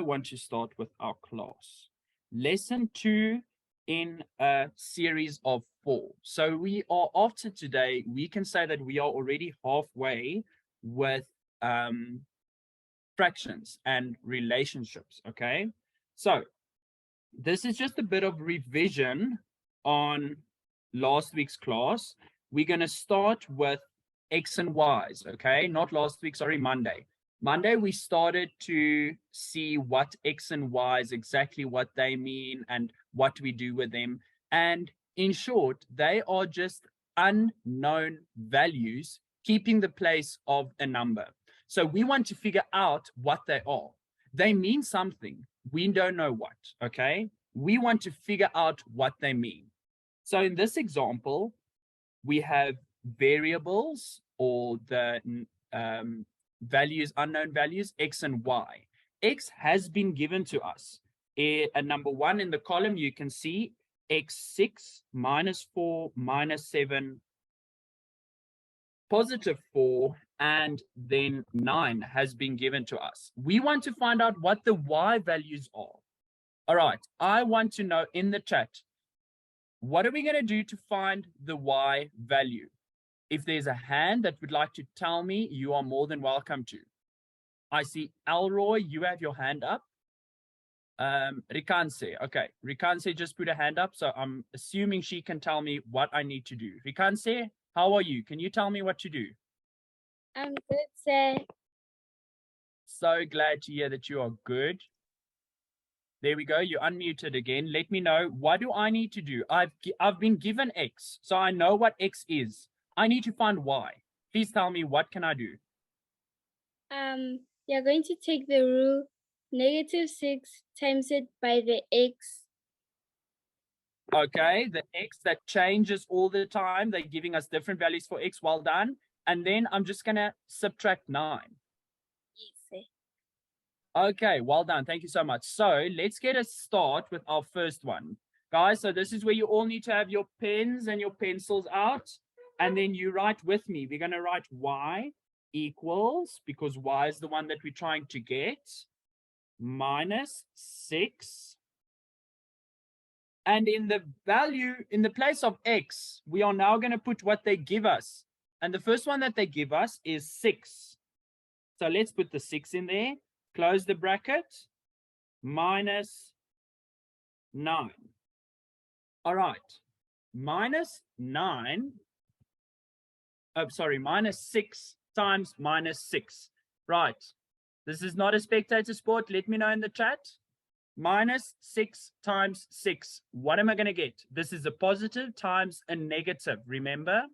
want to start with our class. Lesson 2 in a series of 4. So we are, after today, we can say that we are already halfway with fractions and relationships, okay? So this is just a bit of revision on last week's class. We're going to start with X and Y's, okay? Not last week, sorry, Monday. Monday, we started to see what X and Y's, exactly what they mean and what we do with them. And in short, they are just unknown values keeping the place of a number. So we want to figure out what they are. They mean something. We don't know what, okay? We want to figure out what they mean. So in this example, we have variables or the values, unknown values, X and Y. X has been given to us. At number 1 in the column, you can see X6, -4, -7, +4, and then 9 has been given to us. We want to find out what the Y values are. All right, I want to know in the chat, what are we going to do to find the Y value? If there's a hand that would like to tell me, you are more than welcome to. I see Elroy, you have your hand up. Rikanse, okay. Rikanse just put a hand up, so I'm assuming she can tell me what I need to do. Rikanse, how are you? Can you tell me what to do? I'm good, sir. So glad to hear that you are good. There we go. You're unmuted again. Let me know, what do I need to do? I've been given X, so I know what X is. I need to find Y. Please tell me, what can I do? You're going to take the rule -6 times it by the X. Okay, the X that changes all the time. They're giving us different values for X. Well done. And then I'm just going to subtract 9. Yes, sir. Okay, well done. Thank you so much. So let's get a start with our first one. Guys, so this is where you all need to have your pens and your pencils out. And then you write with me. We're going to write Y equals, because Y is the one that we're trying to get, -6. And in the value, in the place of X, we are now going to put what they give us. And the first one that they give us is 6. So let's put the 6 in there. Close the bracket. -9. All right. -9. Oh, sorry, -6 times -6. Right. This is not a spectator sport. Let me know in the chat. -6 times 6. What am I going to get? This is a positive times a negative, remember?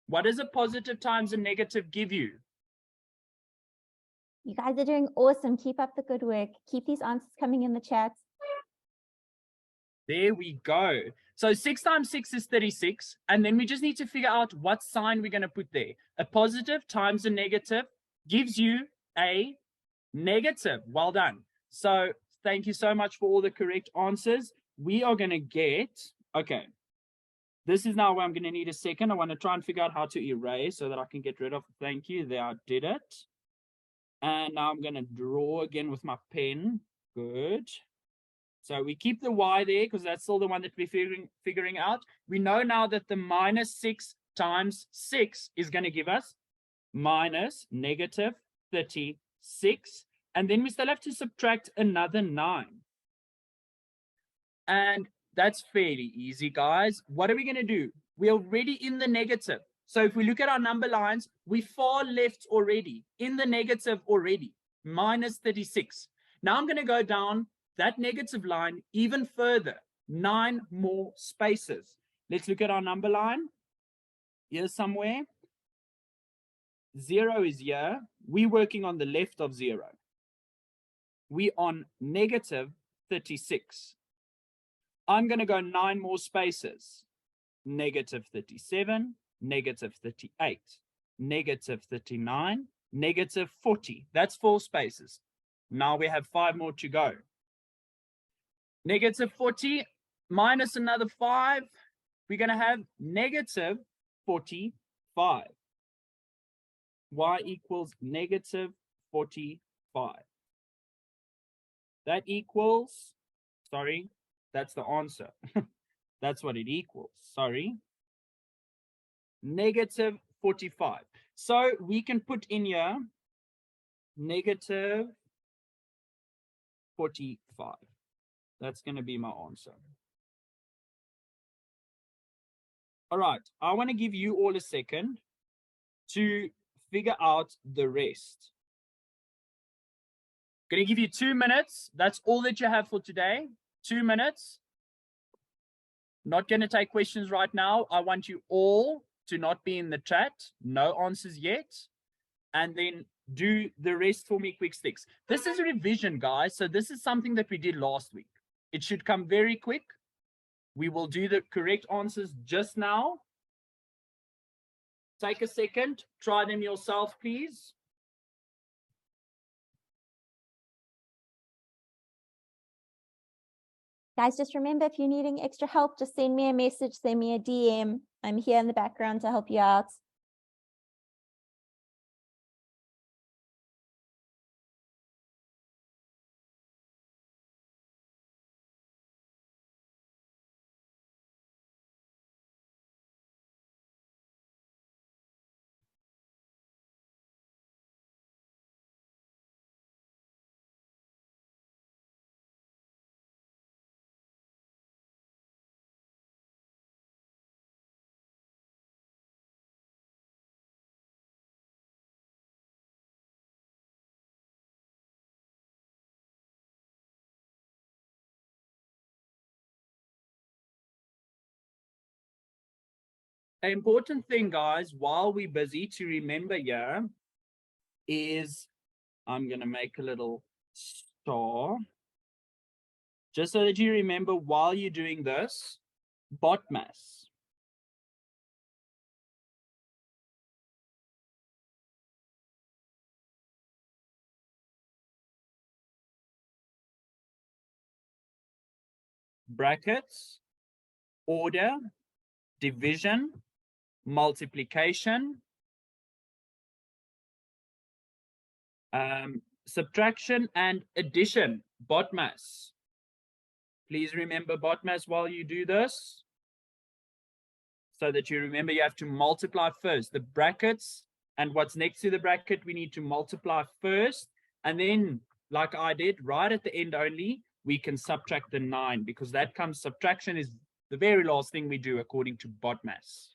What does a positive times a negative give you? You guys are doing awesome. Keep up the good work. Keep these answers coming in the chat. There we go. So 6 times 6 is 36. And then we just need to figure out what sign we're going to put there. A positive times a negative gives you a negative. Well done. So thank you so much for all the correct answers. We are going to get, okay, this is now where I'm going to need a second. I want to try and figure out how to erase so that I can get rid of, thank you, there I did it. And now I'm going to draw again with my pen. Good. So we keep the Y there because that's still the one that we're figuring out. We know now that the -6 times 6 is going to give us -36. And then we still have to subtract another 9. And that's fairly easy, guys. What are we going to do? We're already in the negative. So if we look at our number lines, we're far left already, in the negative already, -36. Now I'm going to go down that negative line even further, 9 more spaces. Let's look at our number line. Here somewhere. 0 is here. We're working on the left of 0. We're on -36. I'm going to go 9 more spaces. -37, -38, -39, -40. That's 4 spaces. Now we have 5 more to go. -40 minus another 5, we're going to have -45. Y equals -45. That equals, sorry, that's the answer. That's what it equals, sorry. Negative 45. So we can put in here negative 45. That's going to be my answer. All right, I want to give you all a second to figure out the rest. Going to give you 2 minutes. That's all that you have for today. 2 minutes. Not going to take questions right now. I want you all to not be in the chat. No answers yet. And then do the rest for me, quick sticks. This is a revision, guys. So this is something that we did last week. It should come very quick. We will do the correct answers just now. Take a second. Try them yourself, please. Guys, just remember, if you're needing extra help, just send me a message, send me a DM. I'm here in the background to help you out. An important thing, guys, while we're busy to remember here is, I'm going to make a little star. Just so that you remember while you're doing this, BODMAS. Brackets, order, division, multiplication, subtraction, and addition, BODMAS. Please remember BODMAS while you do this, so that you remember you have to multiply first. The brackets and what's next to the bracket, we need to multiply first. And then, like I did, right at the end only, we can subtract the 9, because that comes, subtraction is the very last thing we do according to BODMAS.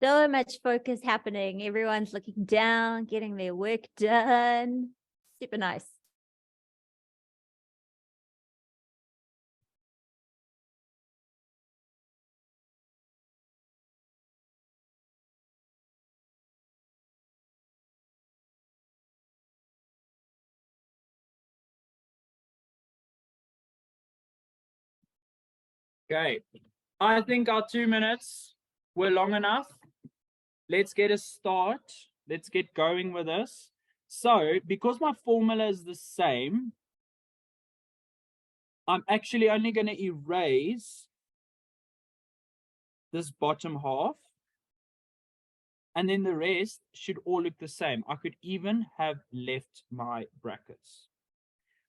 So much focus happening. Everyone's looking down, getting their work done. Super nice. Okay, I think our 2 minutes were long enough. Let's get a start. Let's get going with this. So, because my formula is the same, I'm actually only going to erase this bottom half, and then the rest should all look the same. I could even have left my brackets.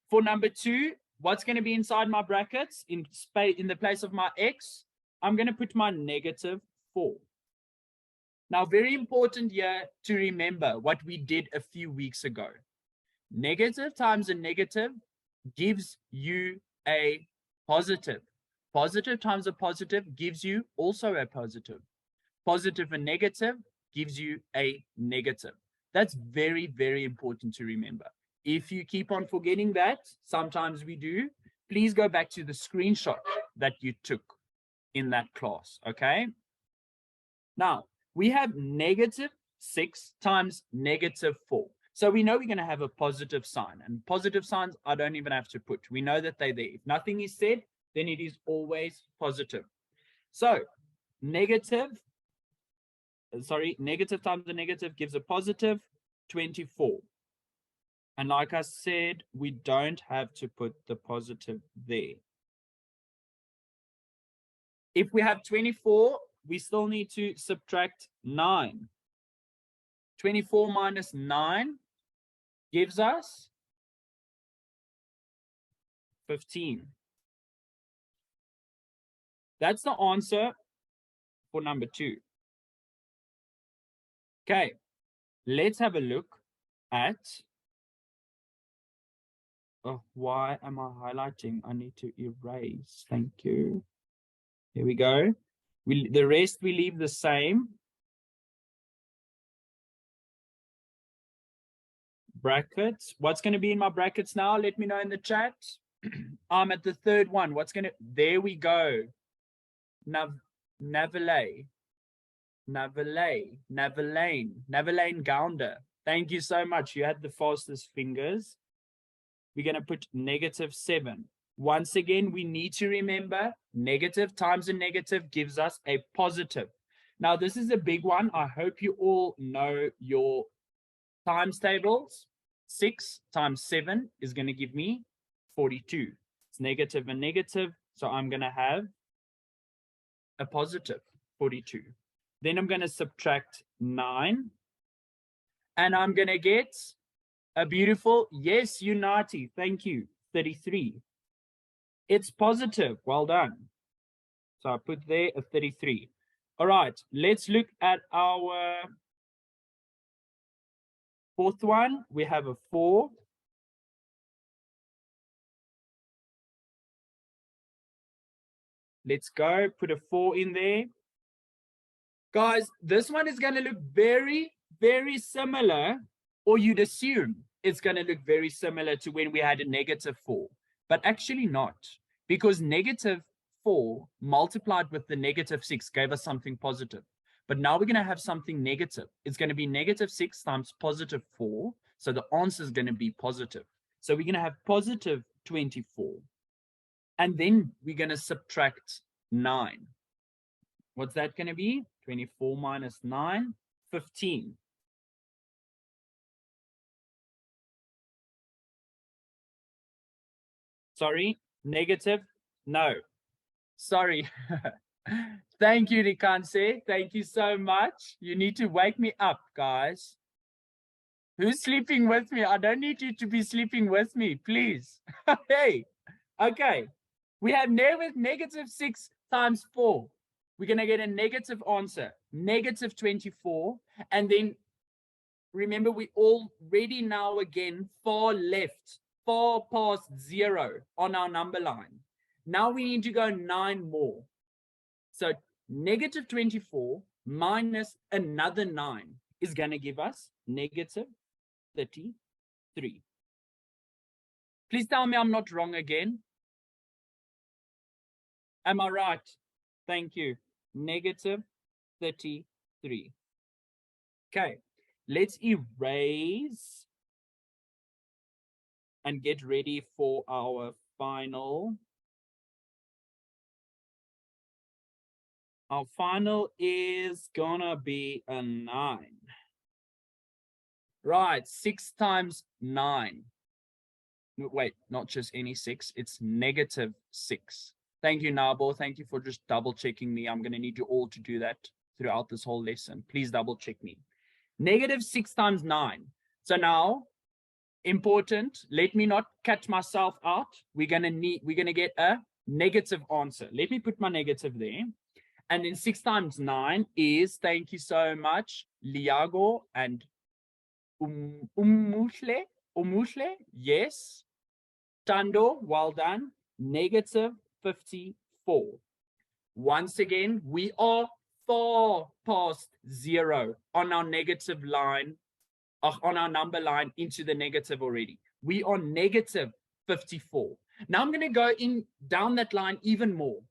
For number 2, what's going to be inside my brackets in the place of my x? I'm going to put my negative 4. Now, very important here to remember what we did a few weeks ago. Negative times a negative gives you a positive. Positive times a positive gives you also a positive. Positive and negative gives you a negative. That's very, very important to remember. If you keep on forgetting that, sometimes we do, please go back to the screenshot that you took in that class, okay? Now, we have negative 6 times negative 4. So we know we're going to have a positive sign, and positive signs I don't even have to put. We know that they're there. If nothing is said, then it is always positive. So negative times a negative gives a positive 24. And like I said, we don't have to put the positive there. If we have 24, we still need to subtract 9. 24 minus 9 gives us 15. That's the answer for number 2. Okay, let's have a look at, oh, why am I highlighting? I need to erase. Thank you. Here we go. The rest we leave the same. Brackets. What's going to be in my brackets now? Let me know in the chat. I'm at the third one. What's going to, there we go. Navalane Gounder. Thank you so much. You had the fastest fingers. We're going to put -7. Once again, we need to remember negative times a negative gives us a positive. Now, this is a big one. I hope you all know your times tables. 6 times 7 is going to give me 42. It's negative and negative, so I'm going to have a positive 42. Then I'm going to subtract 9, and I'm going to get a beautiful, yes, Unati, thank you, 33. It's positive, well done. So I put there a 33. All right, let's look at our fourth one. We have a 4. Let's go, put a 4 in there. Guys, this one is going to look very, very similar, or you'd assume it's going to look very similar to when we had a -4, but actually not, because -4 multiplied with the -6 gave us something positive. But now we're going to have something negative. It's going to be -6 times +4, so the answer is going to be positive. So we're going to have positive 24, and then we're going to subtract 9. What's that going to be? 24 minus 9, 15. Sorry, negative? No. Sorry. Thank you, Rikanse. Thank you so much. You need to wake me up, guys. Who's sleeping with me? I don't need you to be sleeping with me, please. Hey, okay. We have -6 times 4. We're going to get a negative answer, -24. And then remember, we already now again far left, far past 0 on our number line. Now we need to go 9 more. So -24 minus another 9 is going to give us -33. Please tell me I'm not wrong again. Am I right? Thank you. -33. Okay, let's erase and get ready for our final. Our final is gonna be a 9. Right, 6 times 9. Wait, not just any 6, it's -6. Thank you, Nabo. Thank you for just double checking me. I'm going to need you all to do that throughout this whole lesson. Please double check me. -6 times 9. So now, important, let me not catch myself out. We're going to get a negative answer. Let me put my negative there. And then 6 times 9 is, thank you so much, Liago and Umushle, yes. Tando, well done. -54. Once again, we are far past 0 on our negative line, on our number line into the negative already. We are -54. Now I'm going to go down that line even more.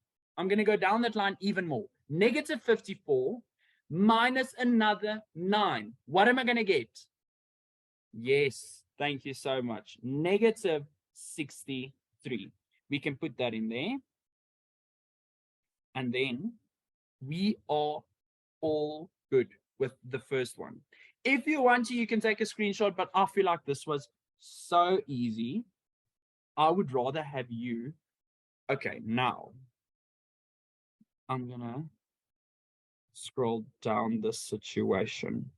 -54 minus another 9. What am I going to get? Yes, thank you so much. -63. We can put that in there. And then we are all good with the first one. If you want to, you can take a screenshot, but I feel like this was so easy. I would rather have you. Okay, now I'm gonna scroll down this situation.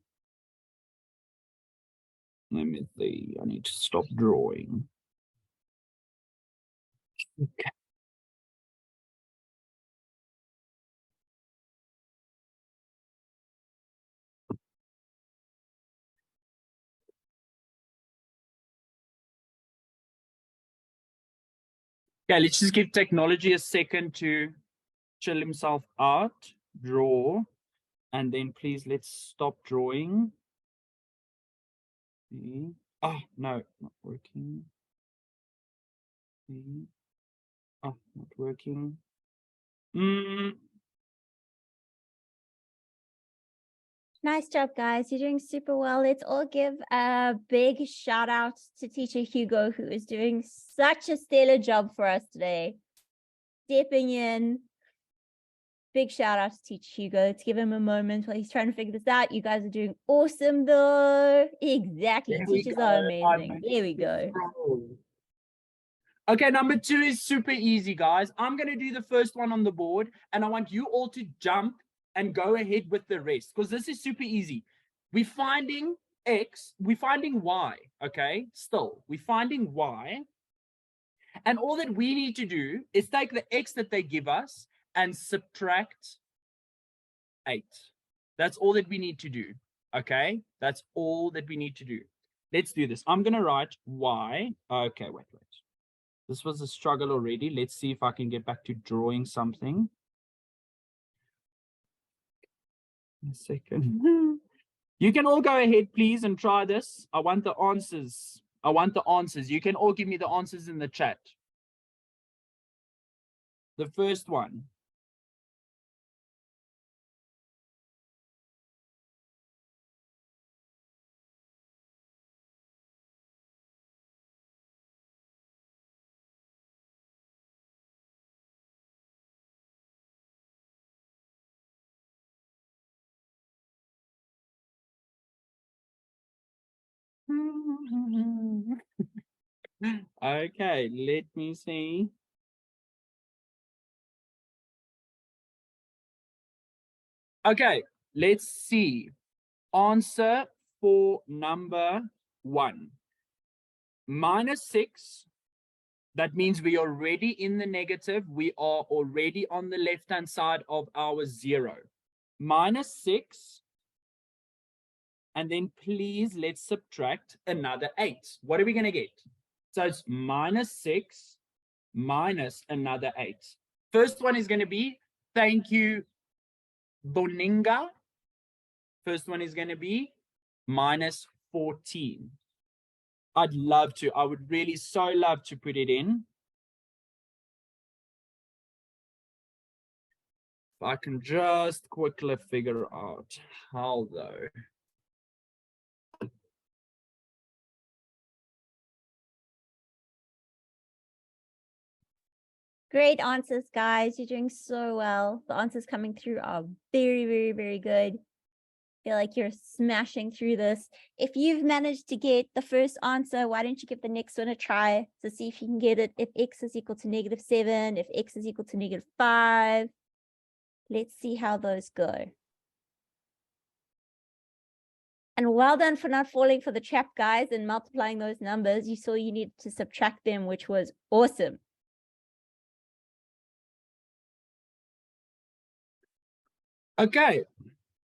Let me see. I need to stop drawing. Okay. Okay, let's just give technology a second to chill himself out, draw, and then please let's stop drawing. Oh, no, not working. Oh, not working. Nice job, guys. You're doing super well. Let's all give a big shout out to teacher Hugo, who is doing such a stellar job for us today. Stepping in. Big shout out to teacher Hugo. Let's give him a moment while he's trying to figure this out. You guys are doing awesome though. Exactly. There we Teachers go. are amazing. There we go. Okay, number 2 is super easy, guys. I'm going to do the first one on the board, and I want you all to jump and go ahead with the rest, because this is super easy. We're finding X, we're finding Y, okay? Still, we're finding Y. And all that we need to do is take the X that they give us and subtract 8. That's all that we need to do, okay? That's all that we need to do. Let's do this. I'm going to write Y. Okay, wait. This was a struggle already. Let's see if I can get back to drawing something. A second. You can all go ahead, please, and try this. I want the answers. You can all give me the answers in the chat. The first one. Okay, let me see. Okay, let's see. Answer for number 1. -6. That means we are already in the negative. We are already on the left-hand side of our 0. -6. And then please, let's subtract another 8. What are we going to get? So it's -6 minus another 8. First one is going to be, thank you, Boninga. First one is going to be -14. I would really so love to put it in. If I can just quickly figure out how though. Great answers, guys. You're doing so well. The answers coming through are very, very, very good. Feel like you're smashing through this. If you've managed to get the first answer, why don't you give the next one a try to see if you can get it? If X is equal to -7, if X is equal to -5. Let's see how those go. And well done for not falling for the trap, guys, and multiplying those numbers. You saw you needed to subtract them, which was awesome. Okay,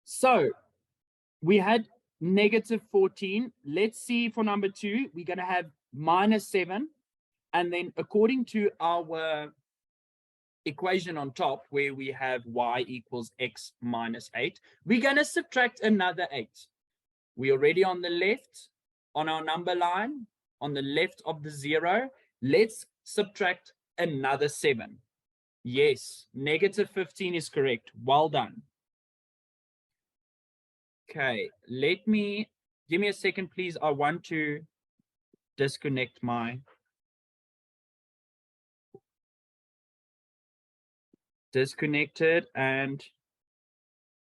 so we had -14. Let's see for number 2, we're going to have -7. And then according to our equation on top, where we have y equals x minus 8, we're going to subtract another 8. We're already on the left, on our number line, on the left of the 0. Let's subtract another 7. Yes, -15 is correct. Well done. Okay, give me a second, please. I want to disconnect my disconnected and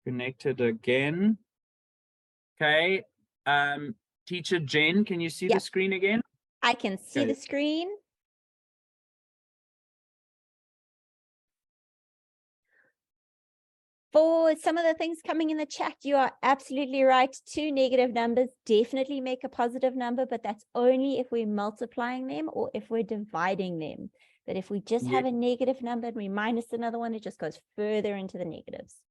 connected again. Okay, teacher Jen, can you see the screen again? I can see Okay. the screen. For some of the things coming in the chat, you are absolutely right. 2 negative numbers definitely make a positive number, but that's only if we're multiplying them or if we're dividing them. But if we just have Yeah. a negative number and we minus another one, it just goes further into the negatives.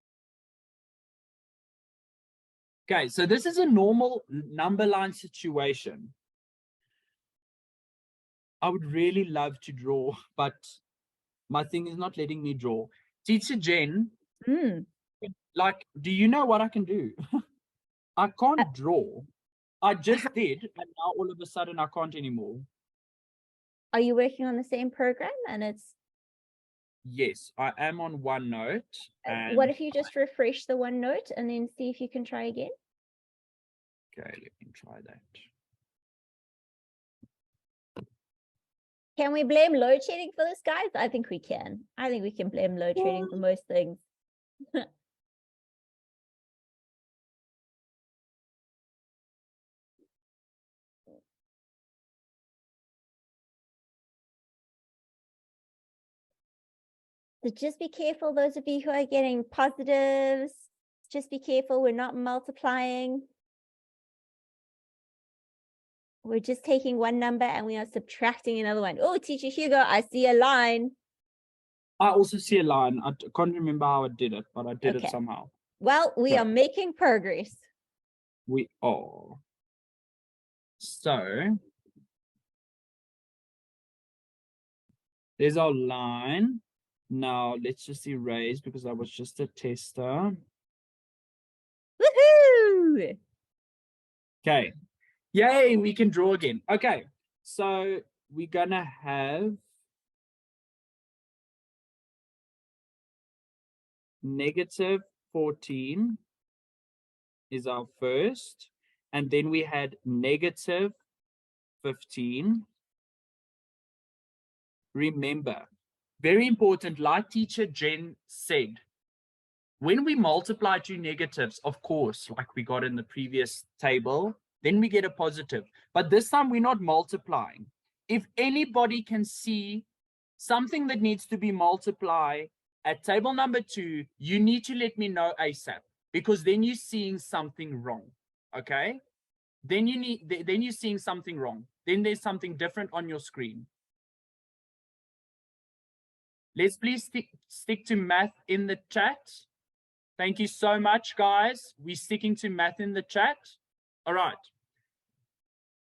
Okay, so this is a normal number line situation. I would really love to draw, but my thing is not letting me draw. Teacher Jen, like, do you know what I can do? I can't draw. I just did, and now all of a sudden I can't anymore. Are you working on the same program? And it's Yes, I am on OneNote. And what if you just refresh the OneNote and then see if you can try again? okay, let me try that. Can we blame load shedding for this, guys? I think we can. I think we can blame load shedding for most things. So just be careful, those of you who are getting positives. Just be careful, we're not multiplying. We're just taking one number and we are subtracting another one. Oh, Teacher Hugo, I see a line. I also see a line. I can't remember how I did it, but I did Okay. it somehow. Well, we Okay. are making progress. We are. So there's our line. Now let's just erase because that was just a tester. Woohoo! Okay. Yay, we can draw again. Okay. So we're gonna have negative 14 is our first. And then we had negative 15. Remember, very important, like teacher Jen said, when we multiply two negatives, of course, like we got in the previous table, then we get a positive. But this time we're not multiplying. If anybody can see something that needs to be multiplied at table number 2, you need to let me know ASAP, because then you're seeing something wrong. Okay? Then you're seeing something wrong. Then there's something different on your screen. Let's please stick to math in the chat. Thank you so much, guys. We're sticking to math in the chat. All right.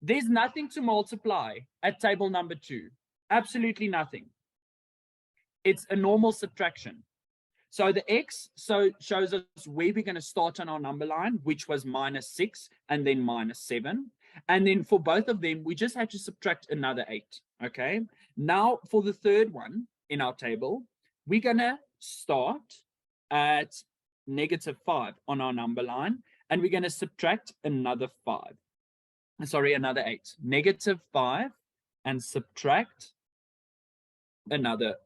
There's nothing to multiply at table number 2. Absolutely nothing. It's a normal subtraction. So the X shows us where we're going to start on our number line, which was -6 and then -7. And then for both of them, we just had to subtract another 8. Okay. Now for the third one in our table, we're going to start at -5 on our number line, and we're going to subtract another 5. Sorry, another 8. -5 and subtract another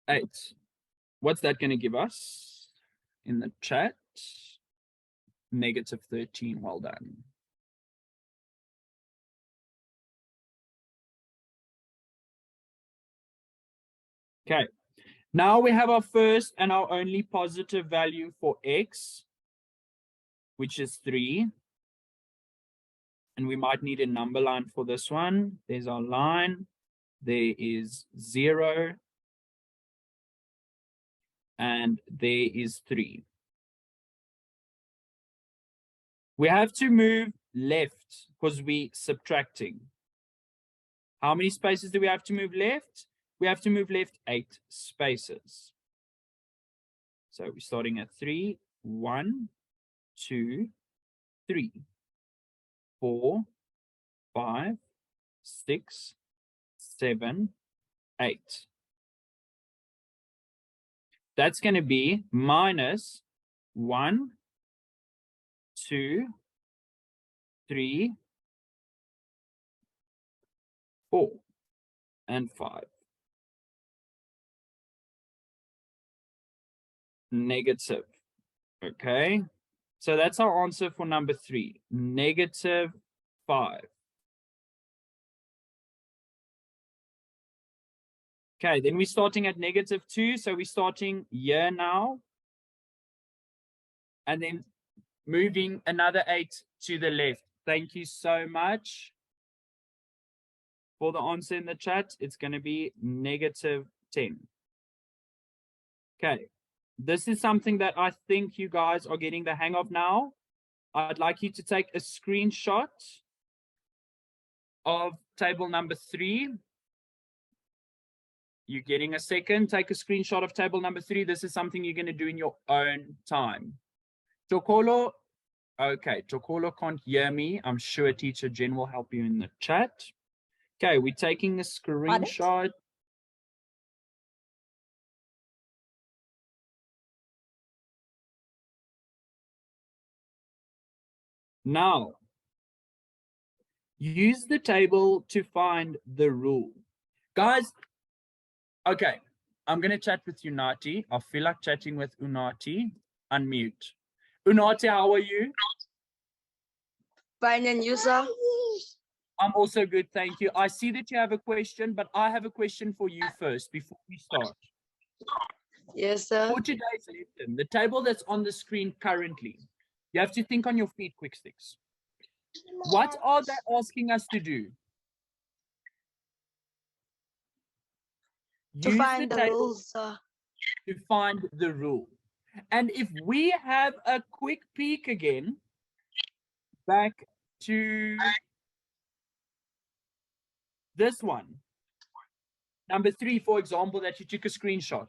8. What's that going to give us in the chat? -13. Well done. Okay. Now we have our first and our only positive value for X, which is 3. And we might need a number line for this one. There's our line. There is 0. And there is 3. We have to move left because we're subtracting. How many spaces do we have to move left? We have to move left 8 spaces. So we're starting at 3. 1, 2, 3, 4, 5, 6, 7, 8. That's going to be minus 1, 2, 3, 4, and 5. Negative. Okay. So that's our answer for number 3. -5. Okay, then we're starting at -2. So we're starting here now. And then moving another 8 to the left. Thank you so much for the answer in the chat. It's going to be -10. Okay, this is something that I think you guys are getting the hang of now. I'd like you to take a screenshot of table number 3. You're getting a second. Take a screenshot of table number 3. This is something you're going to do in your own time. Tokolo, okay, Tokolo can't hear me. I'm sure Teacher Jen will help you in the chat. Okay, we're taking a screenshot. Now, use the table to find the rule. Guys, okay, I'm going to chat with Unati. I feel like chatting with Unati. Unmute. Unati, how are you? Fine, and you, sir? I'm also good, thank you. I see that you have a question, but I have a question for you first before we start. Yes, sir. For today's lesson, the table that's on the screen currently, you have to think on your feet, quick sticks. What are they asking us to do? To Use find the table rules, sir. to find the rule. And if we have a quick peek again, back to this one, number 3, for example, that you took a screenshot,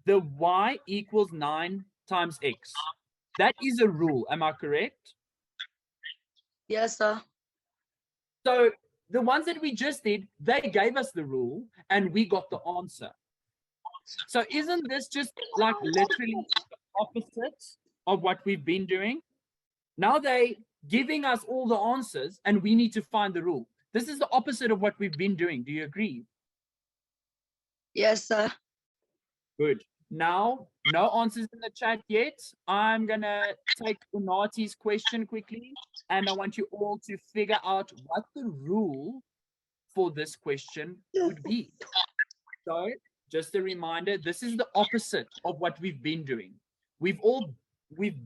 the y equals 9 times x. That is a rule, am I correct? Yes, sir. So the ones that we just did, they gave us the rule and we got the answer. So isn't this just like literally the opposite of what we've been doing? Now they giving us all the answers and we need to find the rule. This is the opposite of what we've been doing. Do you agree? Yes, sir. Good. Now, no answers in the chat yet. I'm going to take Unati's question quickly, and I want you all to figure out what the rule for this question would be. So, just a reminder, this is the opposite of what we've been doing. We've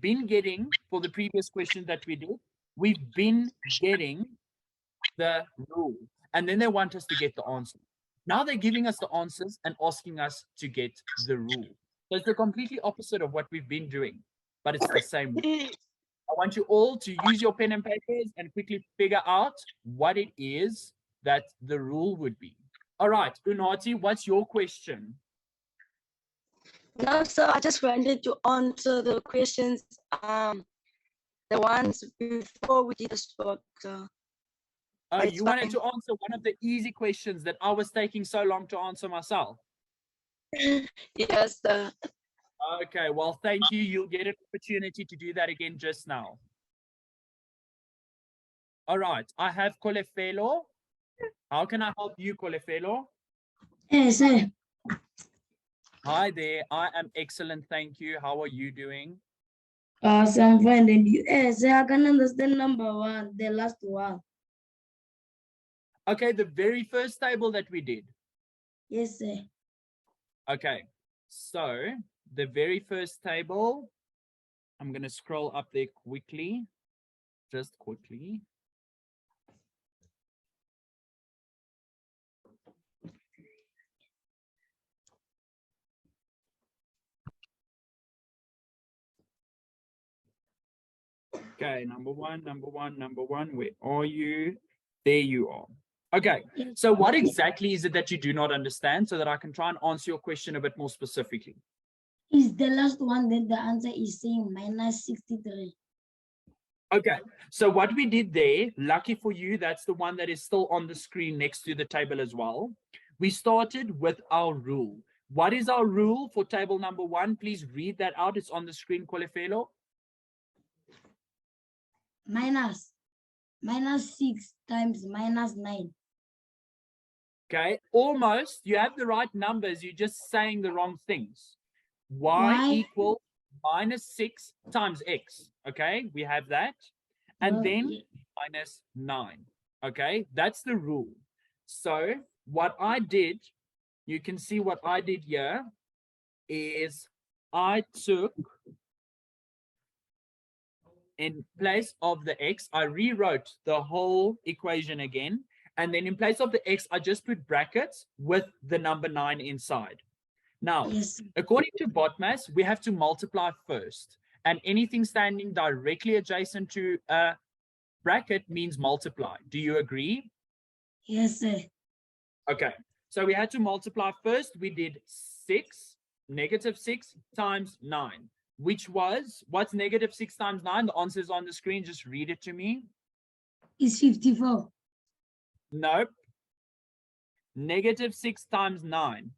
been getting, for the previous question that we did, we've been getting the rule, and then they want us to get the answer. Now they're giving us the answers and asking us to get the rule. So it's the completely opposite of what we've been doing, but it's the same. I want you all to use your pen and papers and quickly figure out what it is that the rule would be. All right, Unati, what's your question? No, sir, I just wanted to answer the questions, the ones before we did the spot. Oh, It's you wanted fine. to answer one of the easy questions that I was taking so long to answer myself. Yes, sir. Okay, well, thank you. You'll get an opportunity to do that again just now. All right, I have Kolefelo. How can I help you, Kolefelo? Yes, sir. Hi there. I am excellent, thank you. How are you doing? Awesome, fine. And you, yes, sir, I can understand number 1, the last one. Okay, the very first table that we did. Yes, sir. Okay, so the very first table, I'm going to scroll up there quickly, just quickly. Okay, number one, where are you? There you are. Okay, so what exactly is it that you do not understand so that I can try and answer your question a bit more specifically? Is the last one, then the answer is saying minus 63. Okay, so what we did there, lucky for you, that's the one that is still on the screen next to the table as well. We started with our rule. What is our rule for table number 1? Please read that out. It's on the screen, Kolefelo. Minus 6 times minus 9. Okay, almost. You have the right numbers. You're just saying the wrong things. Y equals minus 6 times x. Okay, we have that. And then minus 9. Okay, that's the rule. So what I did you can see what I did here is I took, in place of the x, I rewrote the whole equation again. And then in place of the x, I just put brackets with the number 9 inside. Now, Yes. according to BODMAS, we have to multiply first. And anything standing directly adjacent to a bracket means multiply. Do you agree? Yes, sir. Okay. So we had to multiply first. We did 6, negative 6 times 9, which was, what's negative 6 times 9? The answer is on the screen. Just read it to me. It's 54. Nope. Negative 6 times 9.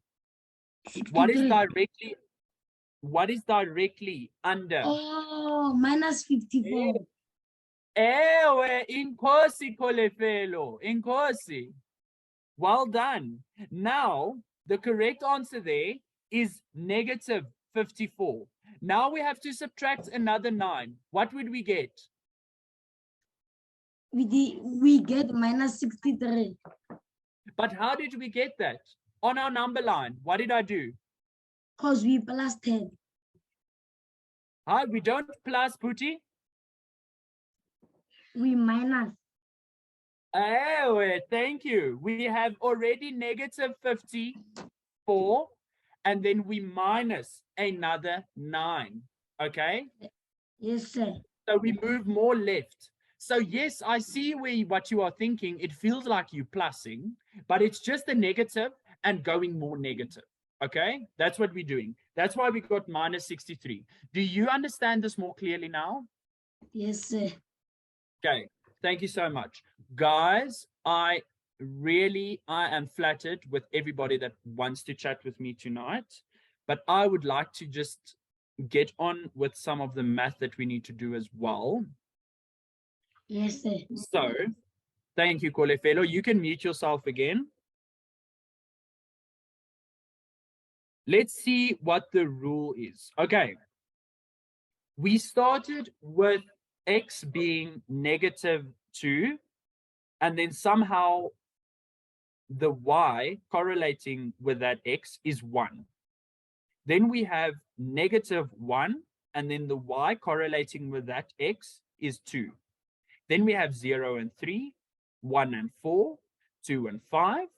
What is 63. directly under? Oh, minus 54. Ewe, inkosi Kolefelo, inkosi. Well done. Now, the correct answer there is negative 54. Now we have to subtract another 9. What would we get? We get minus 63. But how did we get that? On our number line, what did I do? Because we plus 10. We don't plus, Putty. We minus. Oh, thank you. We have already negative 54, and then we minus another 9. Okay? Yes, sir. So we move more left. So yes, I see what you are thinking. It feels like you plussing, but it's just a negative and going more negative. Okay? That's what we're doing. That's why we got minus 63. Do you understand this more clearly now? Yes, sir. Okay, thank you so much. Guys, I am flattered with everybody that wants to chat with me tonight, but I would like to just get on with some of the math that we need to do as well. Yes, sir. So, thank you, Kolefelo. You can mute yourself again. Let's see what the rule is. Okay. We started with x being negative 2, and then somehow the y correlating with that x is 1. Then we have negative 1, and then the y correlating with that x is 2. Then we have 0 and 3, 1 and 4, 2 and 5,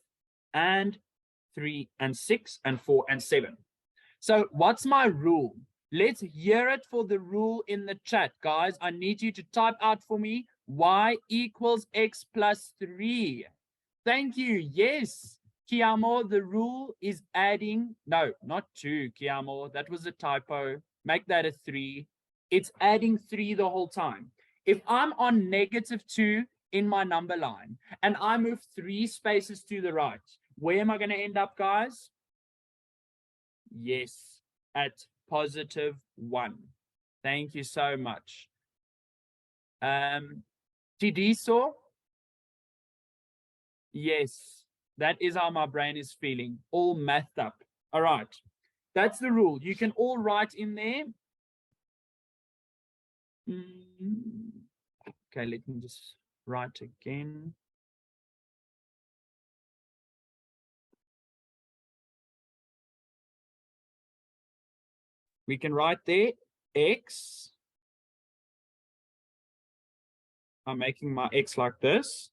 and 3 and 6, and 4 and 7. So what's my rule? Let's hear it for the rule in the chat, guys. I need you to type out for me y equals x plus 3. Thank you. Yes, Kiamo, the rule is adding, no, not 2, Kiamo. That was a typo. Make that a 3. It's adding 3 the whole time. If I'm on negative 2 in my number line and I move 3 spaces to the right, where am I going to end up, guys? Yes, at positive 1. Thank you so much. Tidiso? Yes, that is how my brain is feeling, all mathed up. All right, that's the rule. You can all write in there. Okay, let me just write again. We can write there x. I'm making my x like this.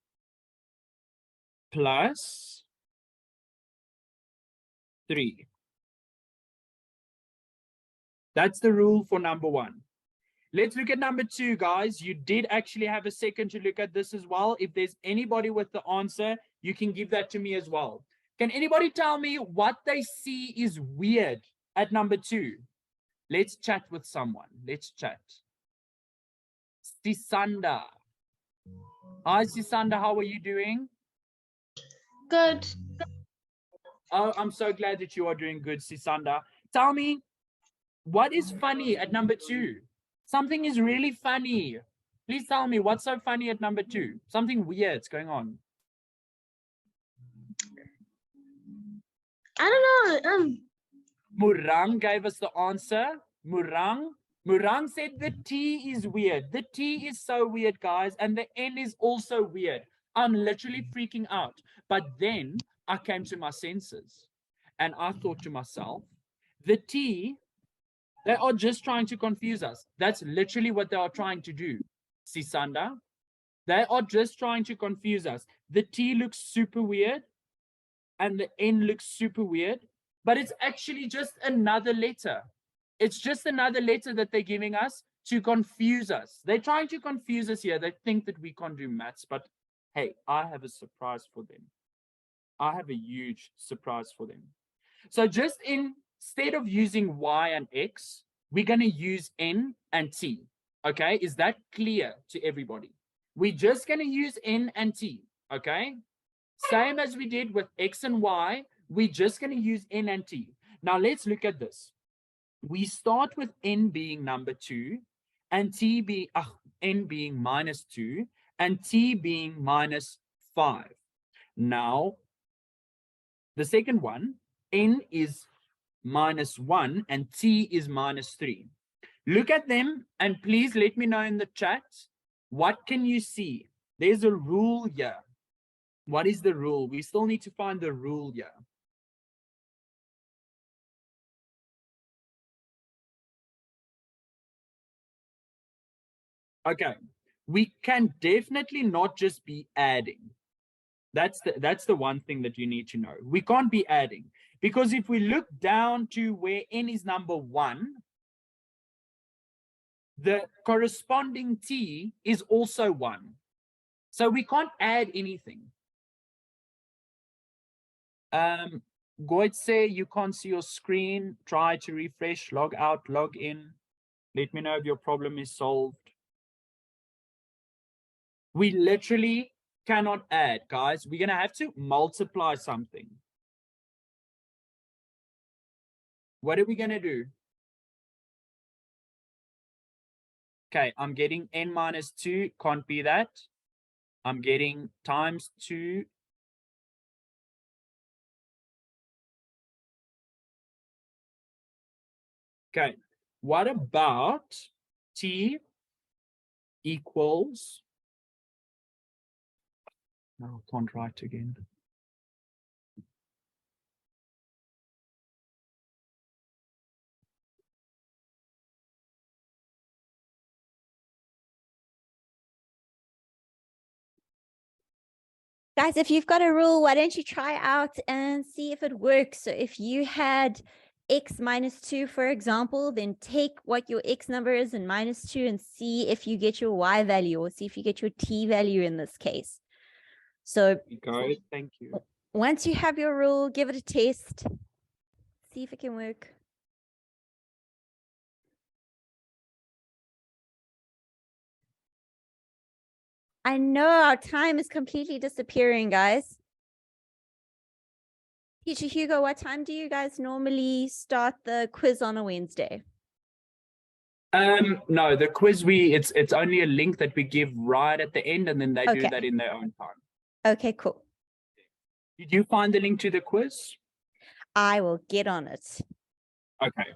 Plus 3. That's the rule for number 1. Let's look at number 2, guys. You did actually have a second to look at this as well. If there's anybody with the answer, you can give that to me as well. Can anybody tell me what they see is weird at number 2? Let's chat with someone. Let's chat. Sisanda. Hi, Sisanda. How are you doing? Good. Oh, I'm so glad that you are doing good, Sisanda. Tell me, what is funny at number 2? Something is really funny. Please tell me what's so funny at number 2. Something weird's going on. I don't know. Murang gave us the answer. Murang said the T is weird. The T is so weird, guys, and the N is also weird. I'm literally freaking out. But then I came to my senses. And I thought to myself, the T, they are just trying to confuse us. That's literally what they are trying to do, Sisanda. They are just trying to confuse us. The T looks super weird and the N looks super weird, but it's actually just another letter. It's just another letter that they're giving us to confuse us. They're trying to confuse us here. They think that we can't do maths, but hey, I have a surprise for them. I have a huge surprise for them. So just instead of using Y and X, we're going to use N and T. Okay, is that clear to everybody? We're just going to use N and T. Okay, same as we did with X and Y, we're just going to use N and T. Now let's look at this. We start with N being number 2 and N being minus 2 and T being minus 5. Now, the second one, N is minus 1 and T is minus 3. Look at them and please let me know in the chat, what can you see? There's a rule here. What is the rule? We still need to find the rule here. Okay, we can definitely not just be adding. That's the one thing that you need to know. We can't be adding, because if we look down to where N is number 1, the corresponding T is also 1. So we can't add anything. Goitse, you can't see your screen. Try to refresh, log out, log in. Let me know if your problem is solved. We literally cannot add, guys. We're going to have to multiply something. What are we going to do? Okay, I'm getting N minus 2. Can't be that. I'm getting times 2. Okay, what about T equals, no, I can't write again. Guys, if you've got a rule, why don't you try out and see if it works? So if you had X minus 2, for example, then take what your X number is and minus 2 and see if you get your Y value, or see if you get your T value in this case. So Thank you. once you have your rule, give it a test, see if it can work. I know our time is completely disappearing, guys. Teacher Hugo, what time do you guys normally start the quiz on a Wednesday? No, the quiz it's only a link that we give right at the end, and then they do Okay. that in their own time. Okay, cool. Did you find the link to the quiz? I will get on it. Okay.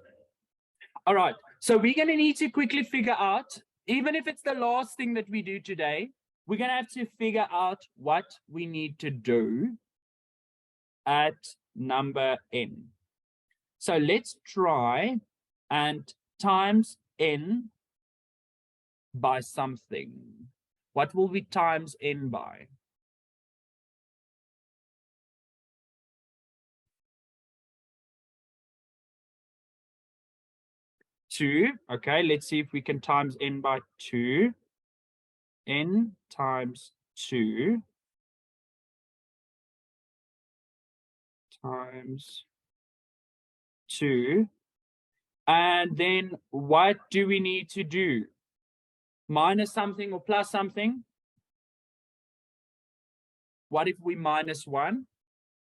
All right. So we're going to need to quickly figure out, even if it's the last thing that we do today, we're going to have to figure out what we need to do at number N. So let's try and times N by something. What will we times N by? Two. Okay, let's see if we can times N by 2. N times 2 times 2. And then what do we need to do? Minus something or plus something? What if we minus 1?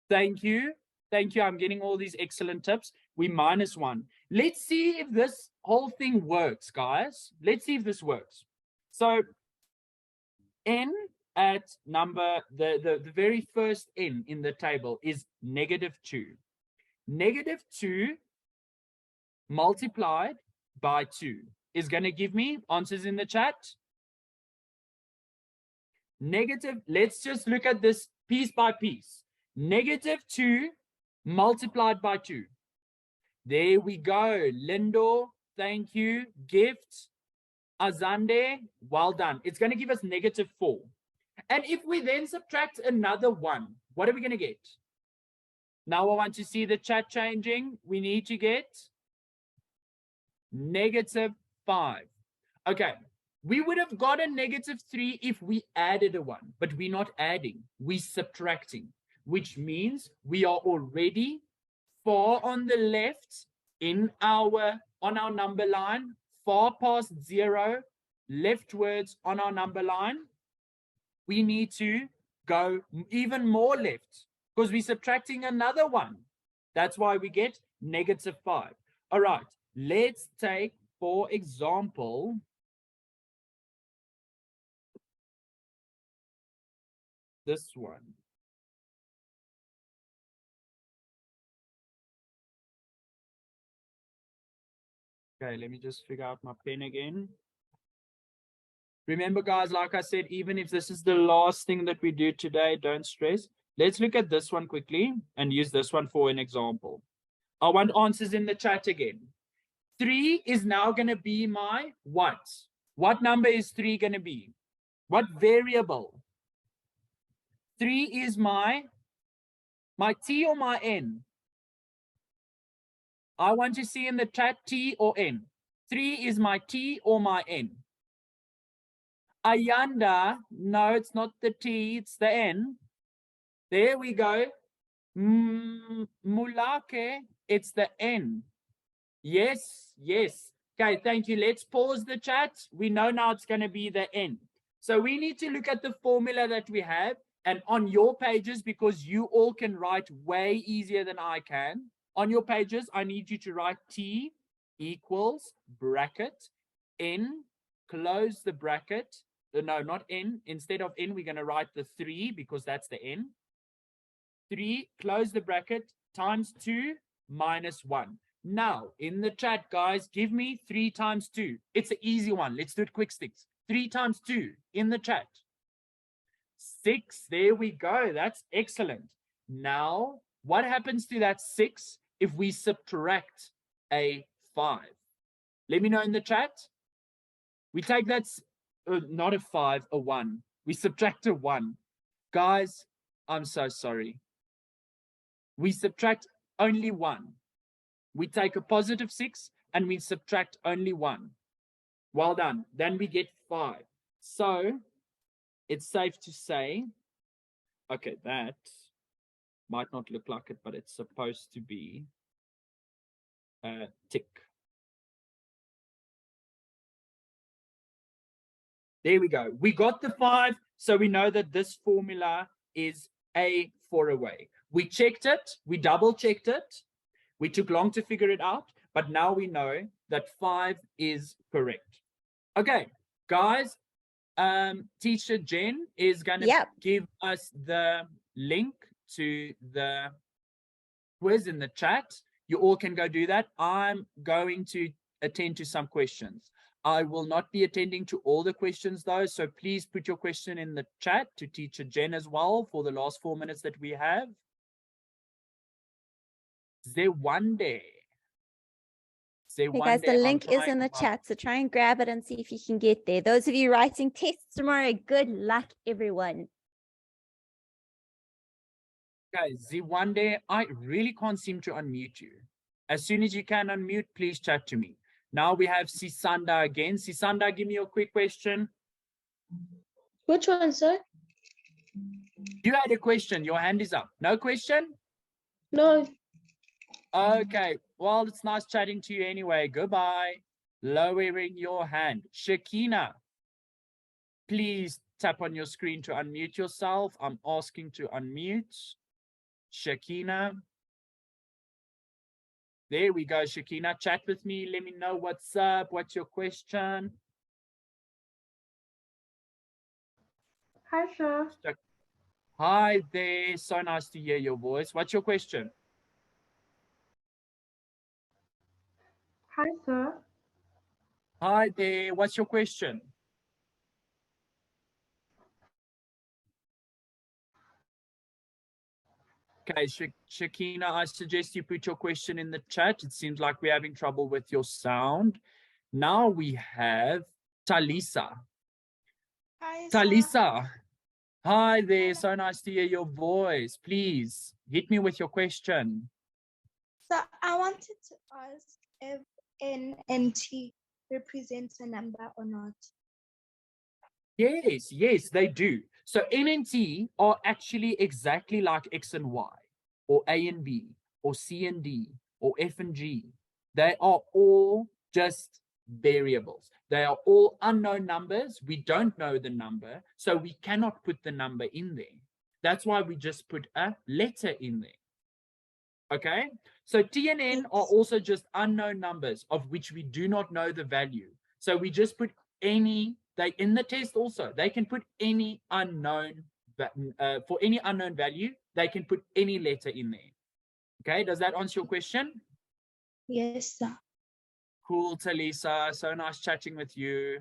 Thank you. Thank you. I'm getting all these excellent tips. We minus 1. Let's see if this whole thing works, guys. Let's see if this works. So N at number, the very first N in the table is -2. -2 multiplied by 2 is going to give me answers in the chat. Let's just look at this piece by piece. -2 multiplied by 2. There we go. Lindor, thank you. Gift, Azande, well done. It's going to give us -4. And if we then subtract another 1, what are we going to get? Now I want to see the chat changing. We need to get -5. Okay. We would have got a -3 if we added a 1, but we're not adding. We're subtracting, which means we are already far on the left on our number line, far past 0, leftwards on our number line. We need to go even more left because we're subtracting another 1. That's why we get -5. All right, let's take, for example, this one. Okay, let me just figure out my pen again. Remember, guys, like I said, even if this is the last thing that we do today, don't stress. Let's look at this one quickly and use this one for an example. I want answers in the chat again. 3 is now going to be my what? What number is 3 going to be? What variable? 3 is my T or my N? I want to see in the chat T or N. 3 is my T or my N? Ayanda, no, it's not the T, it's the N. There we go. Mulake, it's the N. Yes, yes. Okay, thank you. Let's pause the chat. We know now it's going to be the N. So we need to look at the formula that we have, and on your pages, because you all can write way easier than I can, on your pages, I need you to write T equals bracket N, close the bracket. No, not N. Instead of N, we're going to write the 3 because that's the N. 3, close the bracket, times 2 minus 1. Now, in the chat, guys, give me 3 times 2. It's an easy one. Let's do it quick sticks. 3 times 2 in the chat. 6. There we go. That's excellent. Now, what happens to that 6 if we subtract a 5? Let me know in the chat. We take that, not a 5, a 1. We subtract a 1. Guys, I'm so sorry. We subtract only 1. We take a positive 6 and we subtract only 1. Well done. Then we get 5. So it's safe to say, okay, that might not look like it, but it's supposed to be a tick. There we go. We got the 5, so we know that this formula is a 4-away. We checked it. We double-checked it. We took long to figure it out, but now we know that 5 is correct. Okay, guys, Teacher Jen is going to give us the link to the quiz in the chat. You all can go do that. I'm going to attend to some questions. I will not be attending to all the questions though, so please put your question in the chat to Teacher Jen as well for the last 4 minutes that we have. Zewande. Hey guys, the link is in the chat, so try and grab it and see if you can get there. Those of you writing tests tomorrow, good luck, everyone. Guys, Zewande, I really can't seem to unmute you. As soon as you can unmute, please chat to me. Now we have Sisanda again. Sisanda, give me your quick question. Which one, sir? You had a question. Your hand is up. No question? No. Okay. Well, it's nice chatting to you anyway. Goodbye. Lowering your hand. Shakina, please tap on your screen to unmute yourself. I'm asking to unmute. Shakina. There we go, Shakina. Chat with me. Let me know what's up. What's your question? Hi, sir. Hi there. So nice to hear your voice. What's your question? Hi, sir. Hi there. What's your question? Okay, Shakina, I suggest you put your question in the chat. It seems like we're having trouble with your sound. Now we have Talisa. Hi, Talisa, hi there. So nice to hear your voice. Please hit me with your question. So I wanted to ask if N and T represents a number or not. Yes, yes, they do. So N and T are actually exactly like X and Y, or A and B, or C and D, or F and G. They are all just variables. They are all unknown numbers. We don't know the number, so we cannot put the number in there. That's why we just put a letter in there. Okay? So T and N are also just unknown numbers of which we do not know the value. So we just put any, they in the test also, they can put any unknown, for any unknown value, they can put any letter in there. Okay, does that answer your question? Yes, sir. Cool, Talisa. So nice chatting with you.